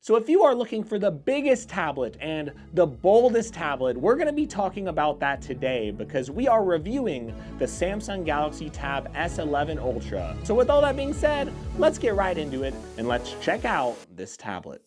So if you are looking for the biggest tablet and the boldest tablet, we're going to be talking about that today because we are reviewing the Samsung Galaxy Tab S11 Ultra. So with all that being said, let's get right into it and let's check out this tablet.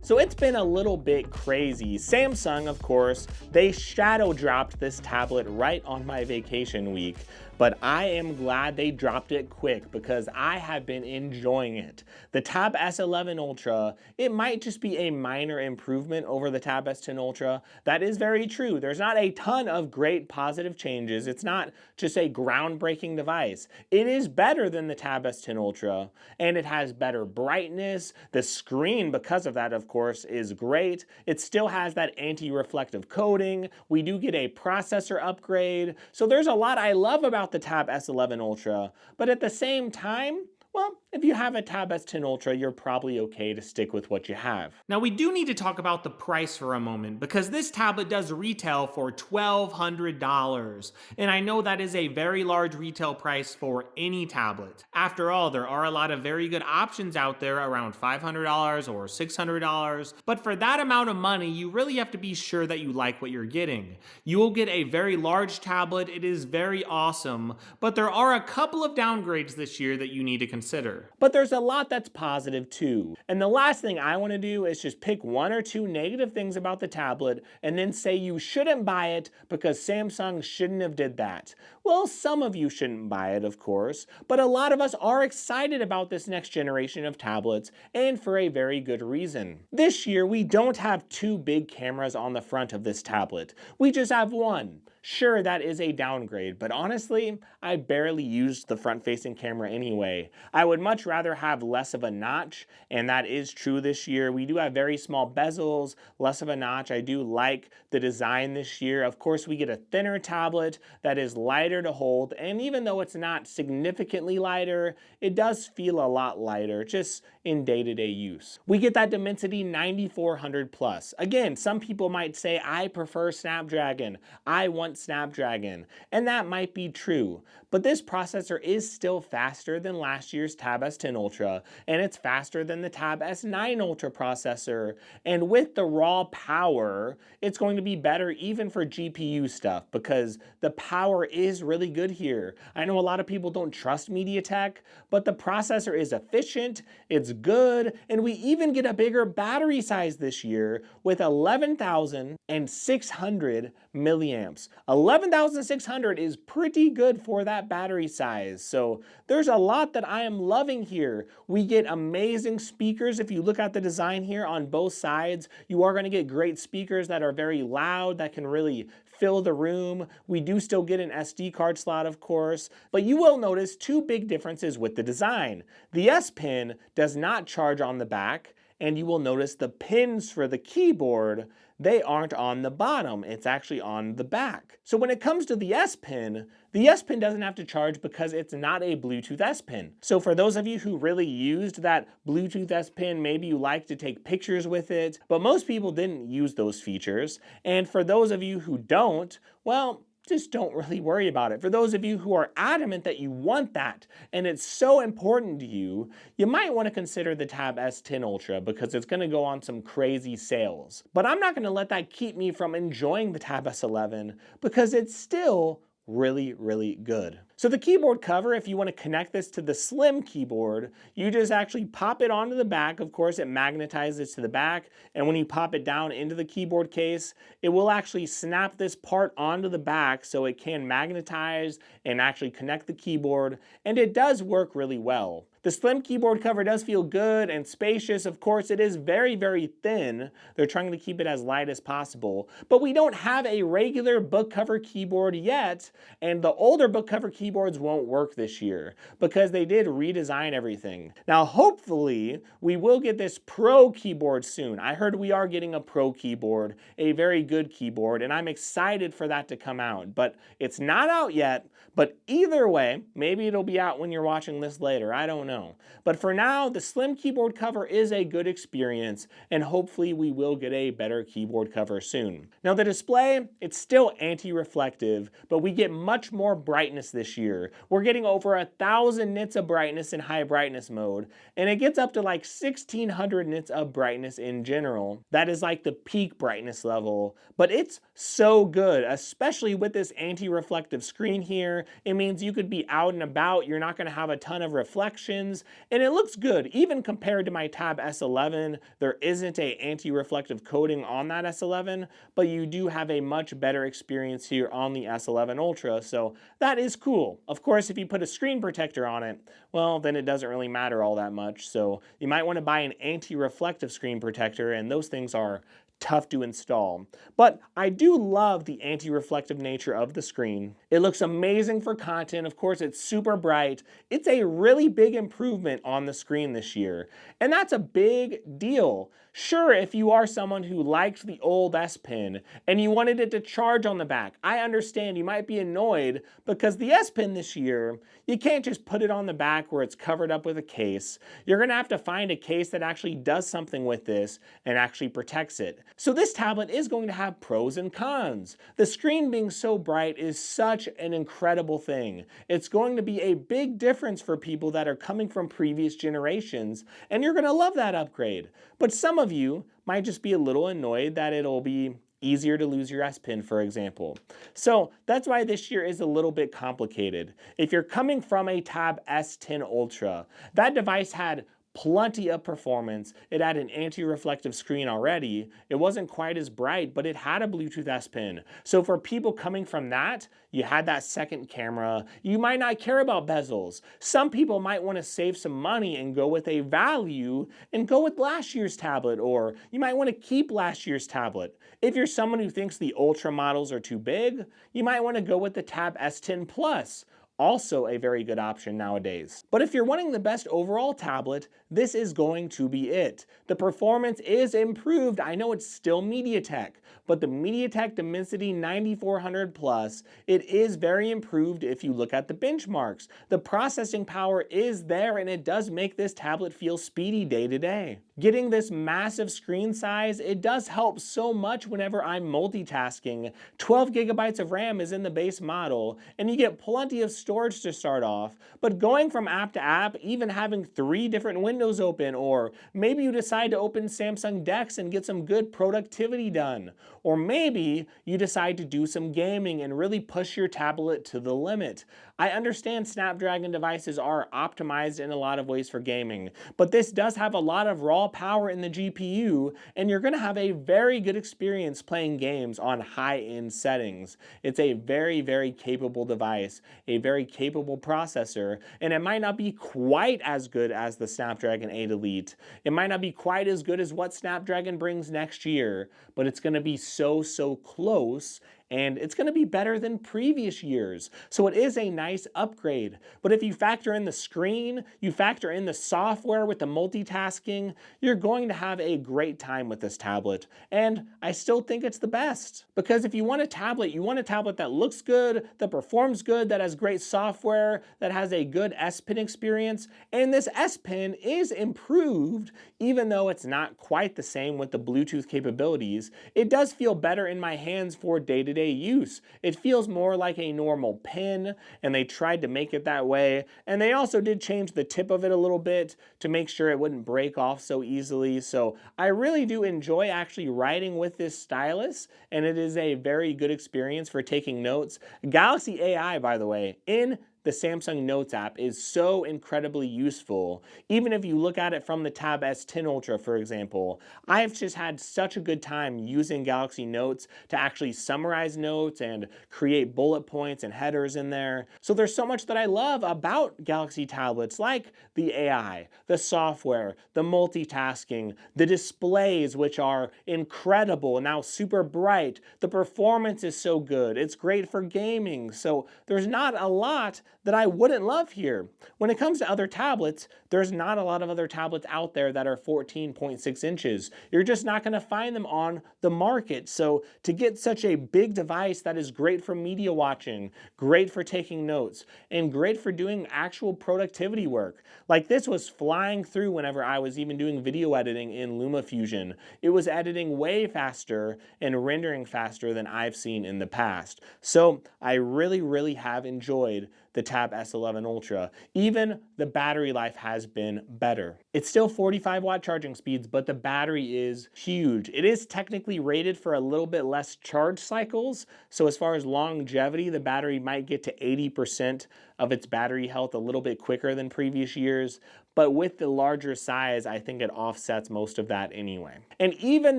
So it's been a little bit crazy. Samsung, of course, they shadow dropped this tablet right on my vacation week, but I am glad they dropped it quick because I have been enjoying it. The Tab S11 Ultra, it might just be a minor improvement over the Tab S10 Ultra. That is very true. There's not a ton of great positive changes. It's not just a groundbreaking device. It is better than the Tab S10 Ultra, and it has better brightness. The screen, because of that, of course, is great. It still has that anti-reflective coating. We do get a processor upgrade. So there's a lot I love about the Tab S11 Ultra, but at the same time, well, if you have a Tab S10 Ultra, you're probably okay to stick with what you have. Now we do need to talk about the price for a moment because this tablet does retail for $1,200. And I know that is a very large retail price for any tablet. After all, there are a lot of very good options out there around $500 or $600. But for that amount of money, you really have to be sure that you like what you're getting. You will get a very large tablet. It is very awesome, but there are a couple of downgrades this year that you need to consider. But there's a lot that's positive too. And the last thing I want to do is just pick one or two negative things about the tablet and then say you shouldn't buy it because Samsung shouldn't have did that. Well, some of you shouldn't buy it, of course, but a lot of us are excited about this next generation of tablets, and for a very good reason. This year, we don't have two big cameras on the front of this tablet. We just have one. Sure, that is a downgrade, but honestly, I barely used the front-facing camera anyway. I would much rather have less of a notch, and that is true this year. We do have very small bezels, less of a notch. I do like the design this year. Of course, we get a thinner tablet that is lighter to hold, and even though it's not significantly lighter, it does feel a lot lighter, just in day-to-day use. We get that Dimensity 9400 Plus. Again, some people might say, I prefer Snapdragon. I want Snapdragon, and that might be true, but this processor is still faster than last year's Tab S10 Ultra, and it's faster than the Tab S9 Ultra processor, and with the raw power, it's going to be better even for GPU stuff because the power is really good here. I know a lot of people don't trust MediaTek, but the processor is efficient, it's good, and we even get a bigger battery size this year with 11,600 milliamps. 11,600 is pretty good for that battery size. So there's a lot that I am loving here. We get amazing speakers. If you look at the design here on both sides, you are going to get great speakers that are very loud, that can really fill the room. We do still get an SD card slot, of course, but you will notice two big differences with the design. The S Pen does not charge on the back, and you will notice the pins for the keyboard, they aren't on the bottom, it's actually on the back. So when it comes to the S Pen doesn't have to charge because it's not a Bluetooth S Pen. So for those of you who really used that Bluetooth S Pen, maybe you like to take pictures with it, but most people didn't use those features. And for those of you who don't, well, just don't really worry about it. For those of you who are adamant that you want that and it's so important to you, you might want to consider the Tab S10 Ultra because it's going to go on some crazy sales. But I'm not going to let that keep me from enjoying the Tab S11 because it's still really, really good. So the keyboard cover, if you want to connect this to the slim keyboard, you just actually pop it onto the back. Of course, it magnetizes to the back, and when you pop it down into the keyboard case, it will actually snap this part onto the back so it can magnetize and actually connect the keyboard, and it does work really well. The slim keyboard cover does feel good and spacious. Of course, it is very, very thin. They're trying to keep it as light as possible. But we don't have a regular book cover keyboard yet, and the older book cover keyboards won't work this year because they did redesign everything. Now, hopefully, we will get this Pro keyboard soon. I heard we are getting a Pro keyboard, a very good keyboard, and I'm excited for that to come out. But it's not out yet. But either way, maybe it'll be out when you're watching this later. I don't know. But for now, the slim keyboard cover is a good experience, and hopefully we will get a better keyboard cover soon. Now the display, it's still anti-reflective, but we get much more brightness this year. We're getting over 1,000 nits of brightness in high brightness mode, and it gets up to like 1,600 nits of brightness in general. That is like the peak brightness level, but it's so good, especially with this anti-reflective screen here. It means you could be out and about, you're not gonna have a ton of reflections, and it looks good. Even compared to my Tab S11, there isn't a anti-reflective coating on that S11, but you do have a much better experience here on the S11 Ultra, so that is cool. Of course, if you put a screen protector on it, well, then it doesn't really matter all that much, so you might want to buy an anti-reflective screen protector, and those things are tough to install. But I do love the anti-reflective nature of the screen. It looks amazing for content. Of course, it's super bright. It's a really big improvement on the screen this year, and that's a big deal. Sure, if you are someone who liked the old S Pen and you wanted it to charge on the back, I understand you might be annoyed because the S Pen this year, you can't just put it on the back where it's covered up with a case. You're gonna have to find a case that actually does something with this and actually protects it. So this tablet is going to have pros and cons. The screen being so bright is such an incredible thing. It's going to be a big difference for people that are coming from previous generations, and you're gonna love that upgrade. But some of you might just be a little annoyed that it'll be easier to lose your S Pen, for example. So that's why this year is a little bit complicated. If you're coming from a Tab S10 Ultra, that device had plenty of performance. It had an anti-reflective screen already. It wasn't quite as bright, but it had a Bluetooth S Pen. So for people coming from that, you had that second camera. You might not care about bezels. Some people might want to save some money and go with a value and go with last year's tablet, or you might want to keep last year's tablet. If you're someone who thinks the Ultra models are too big, you might want to go with the Tab S10 Plus. Also a very good option nowadays. But if you're wanting the best overall tablet, this is going to be it. The performance is improved. I know it's still MediaTek, but the MediaTek Dimensity 9400 Plus, it is very improved if you look at the benchmarks. The processing power is there, and it does make this tablet feel speedy day to day. Getting this massive screen size, it does help so much whenever I'm multitasking. 12 gigabytes of RAM is in the base model, and you get plenty of storage to start off, but going from app to app, even having 3 different windows open, or maybe you decide to open Samsung Dex and get some good productivity done, or maybe you decide to do some gaming and really push your tablet to the limit. I understand Snapdragon devices are optimized in a lot of ways for gaming, but this does have a lot of raw power in the GPU, and you're going to have a very good experience playing games on high-end settings. It's a very, very capable device, a very capable processor, and it might not be quite as good as the Snapdragon 8 Elite. It might not be quite as good as what Snapdragon brings next year, but it's going to be so close, and it's going to be better than previous years. So it is a nice upgrade. But if you factor in the screen, you factor in the software with the multitasking, you're going to have a great time with this tablet. And I still think it's the best. Because if you want a tablet, you want a tablet that looks good, that performs good, that has great software, that has a good S Pen experience. And this S Pen is improved, even though it's not quite the same with the Bluetooth capabilities. It does feel better in my hands for day-to-day use. It feels more like a normal pen, and they tried to make it that way, and they also did change the tip of it a little bit to make sure it wouldn't break off so easily. So I really do enjoy actually writing with this stylus, and it is a very good experience for taking notes. Galaxy AI, by the way, in the Samsung Notes app is so incredibly useful. Even if you look at it from the Tab S10 Ultra, for example, I've just had such a good time using Galaxy Notes to actually summarize notes and create bullet points and headers in there. So there's so much that I love about Galaxy tablets, like the AI, the software, the multitasking, the displays, which are incredible and now super bright. The performance is so good. It's great for gaming. So there's not a lot that I wouldn't love here. When it comes to other tablets, there's not a lot of other tablets out there that are 14.6 inches. You're just not going to find them on the market. So to get such a big device that is great for media watching, great for taking notes, and great for doing actual productivity work. Like this was flying through whenever I was even doing video editing in LumaFusion. It was editing way faster and rendering faster than I've seen in the past. So I really have enjoyed the Tab S11 Ultra. Even the battery life has been better. It's still 45-watt charging speeds, but the battery is huge. It is technically rated for a little bit less charge cycles, so as far as longevity, the battery might get to 80% of its battery health a little bit quicker than previous years, but with the larger size, I think it offsets most of that anyway. And even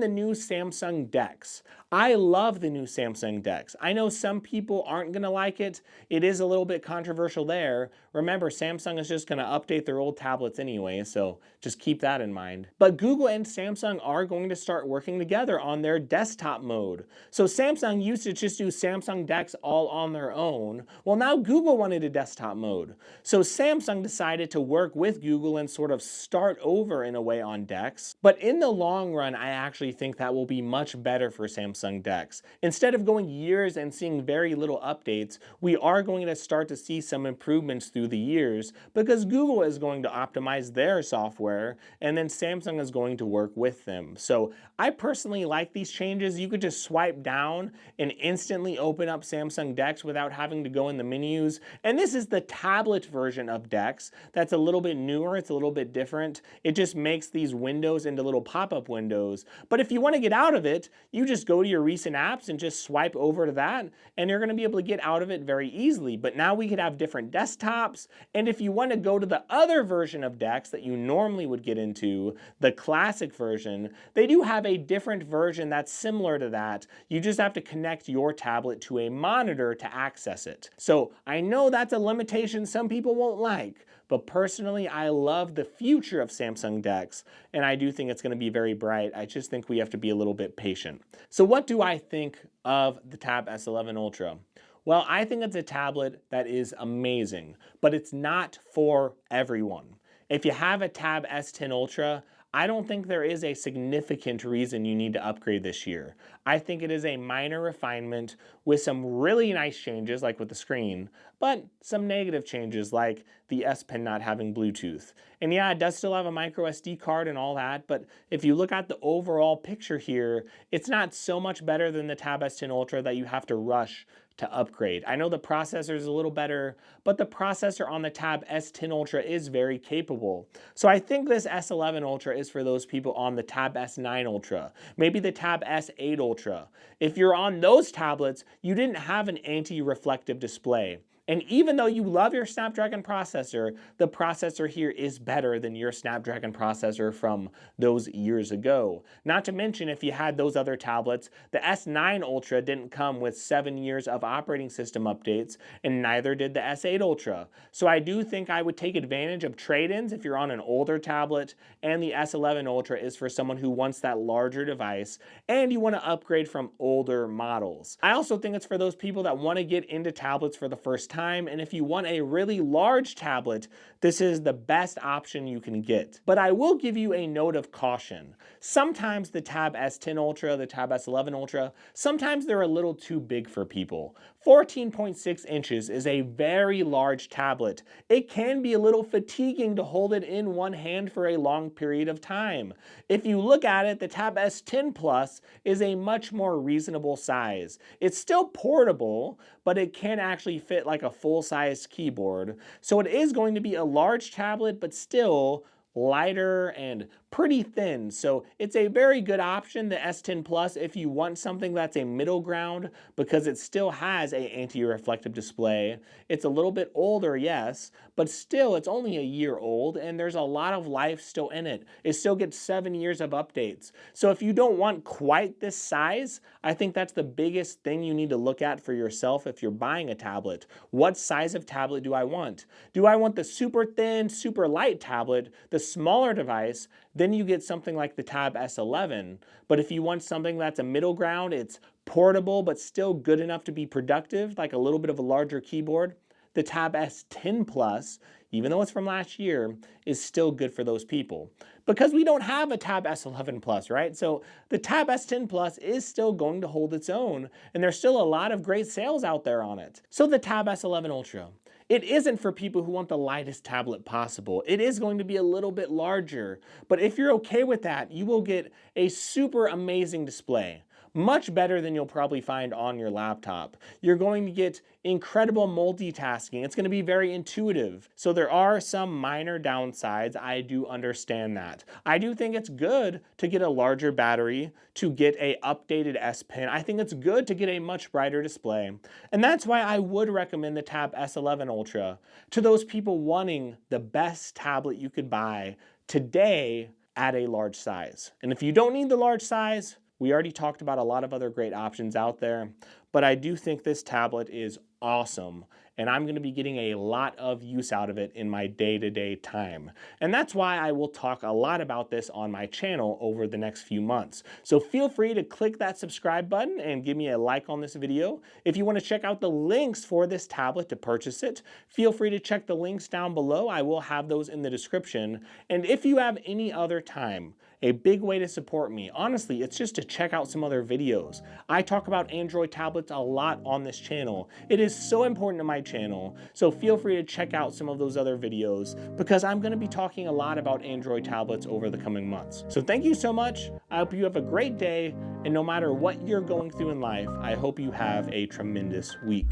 the new Samsung DeX. I love the new Samsung DeX. I know some people aren't gonna like it. It is a little bit controversial there. Remember, Samsung is just gonna update their old tablets anyway, so just keep that in mind. But Google and Samsung are going to start working together on their desktop mode. So Samsung used to just do Samsung DeX all on their own. Well, now Google wanted a desktop mode. So Samsung decided to work with Google and sort of start over in a way on DeX. But in the long run, I actually think that will be much better for Samsung DeX. Instead of going years and seeing very little updates, we are going to start to see some improvements through the years because Google is going to optimize their software and then Samsung is going to work with them. So I personally like these changes. You could just swipe down and instantly open up Samsung DeX without having to go in the menus. And this is the tablet version of DeX that's a little bit newer. It's a little bit different. It just makes these windows into little pop-up windows. But if you want to get out of it, you just go to your recent apps and just swipe over to that, and you're going to be able to get out of it very easily. But now we could have different desktops, and if you want to go to the other version of DeX that you normally would get into, the classic version, they do have a different version that's similar to that. You just have to connect your tablet to a monitor to access it. So I know that's a limitation some people won't like, but personally, I love the future of Samsung DeX, and I do think it's going to be very bright. I just think we have to be a little bit patient. So what do I think of the Tab S11 Ultra? Well, I think it's a tablet that is amazing, but it's not for everyone. If you have a Tab S10 Ultra, I don't think there is a significant reason you need to upgrade this year. I think it is a minor refinement with some really nice changes like with the screen, but some negative changes like the S Pen not having Bluetooth. And yeah, it does still have a micro SD card and all that, but if you look at the overall picture here, it's not so much better than the Tab S10 Ultra that you have to rush to upgrade. I know the processor is a little better, but the processor on the Tab S10 Ultra is very capable. So I think this S11 Ultra is for those people on the Tab S9 Ultra, maybe the Tab S8 Ultra. If you're on those tablets, you didn't have an anti-reflective display. And even though you love your Snapdragon processor, the processor here is better than your Snapdragon processor from those years ago. Not to mention, if you had those other tablets, the S9 Ultra didn't come with 7 years of operating system updates, and neither did the S8 Ultra. So I do think I would take advantage of trade-ins if you're on an older tablet, and the S11 Ultra is for someone who wants that larger device, and you want to upgrade from older models. I also think it's for those people that want to get into tablets for the first time, and if you want a really large tablet, this is the best option you can get. But I will give you a note of caution. Sometimes the Tab S10 Ultra, the Tab S11 Ultra, sometimes they're a little too big for people. 14.6 inches is a very large tablet. It can be a little fatiguing to hold it in one hand for a long period of time. If you look at it, the Tab S10 Plus is a much more reasonable size. It's still portable, but it can actually fit like a full-size keyboard. So it is going to be a large tablet, but still lighter and pretty thin. So it's a very good option, the S10 Plus, if you want something that's a middle ground, because it still has an anti-reflective display. It's a little bit older, yes, but still it's only a year old and there's a lot of life still in it. It still gets 7 years of updates. So if you don't want quite this size, I think that's the biggest thing you need to look at for yourself if you're buying a tablet. What size of tablet do I want? Do I want the super thin, super light tablet, the smaller device? Then you get something like the Tab S11. But if you want something that's a middle ground, it's portable but still good enough to be productive, like a little bit of a larger keyboard, the Tab S10 Plus, even though it's from last year, is still good for those people. Because we don't have a Tab S11 Plus, right? So the Tab S10 Plus is still going to hold its own, and there's still a lot of great sales out there on it. So the Tab S11 Ultra. It isn't for people who want the lightest tablet possible. It is going to be a little bit larger, but if you're okay with that, you will get a super amazing display. much better than you'll probably find on your laptop. You're going to get incredible multitasking. It's going to be very intuitive. So there are some minor downsides. I do understand that. I do think it's good to get a larger battery, to get a updated S Pen. I think it's good to get a much brighter display. And that's why I would recommend the Tab S11 Ultra to those people wanting the best tablet you could buy today at a large size. And if you don't need the large size, we already talked about a lot of other great options out there, but I do think this tablet is awesome, and I'm going to be getting a lot of use out of it in my day-to-day time. And that's why I will talk a lot about this on my channel over the next few months. So feel free to click that subscribe button and give me a like on this video. If you want to check out the links for this tablet to purchase it, feel free to check the links down below. I will have those in the description. And if you have any other time, a big way to support me, honestly, it's just to check out some other videos. I talk about Android tablets a lot on this channel. It is so important to my channel, so feel free to check out some of those other videos because I'm going to be talking a lot about Android tablets over the coming months. So thank you so much. I hope you have a great day, and no matter what you're going through in life, I hope you have a tremendous week.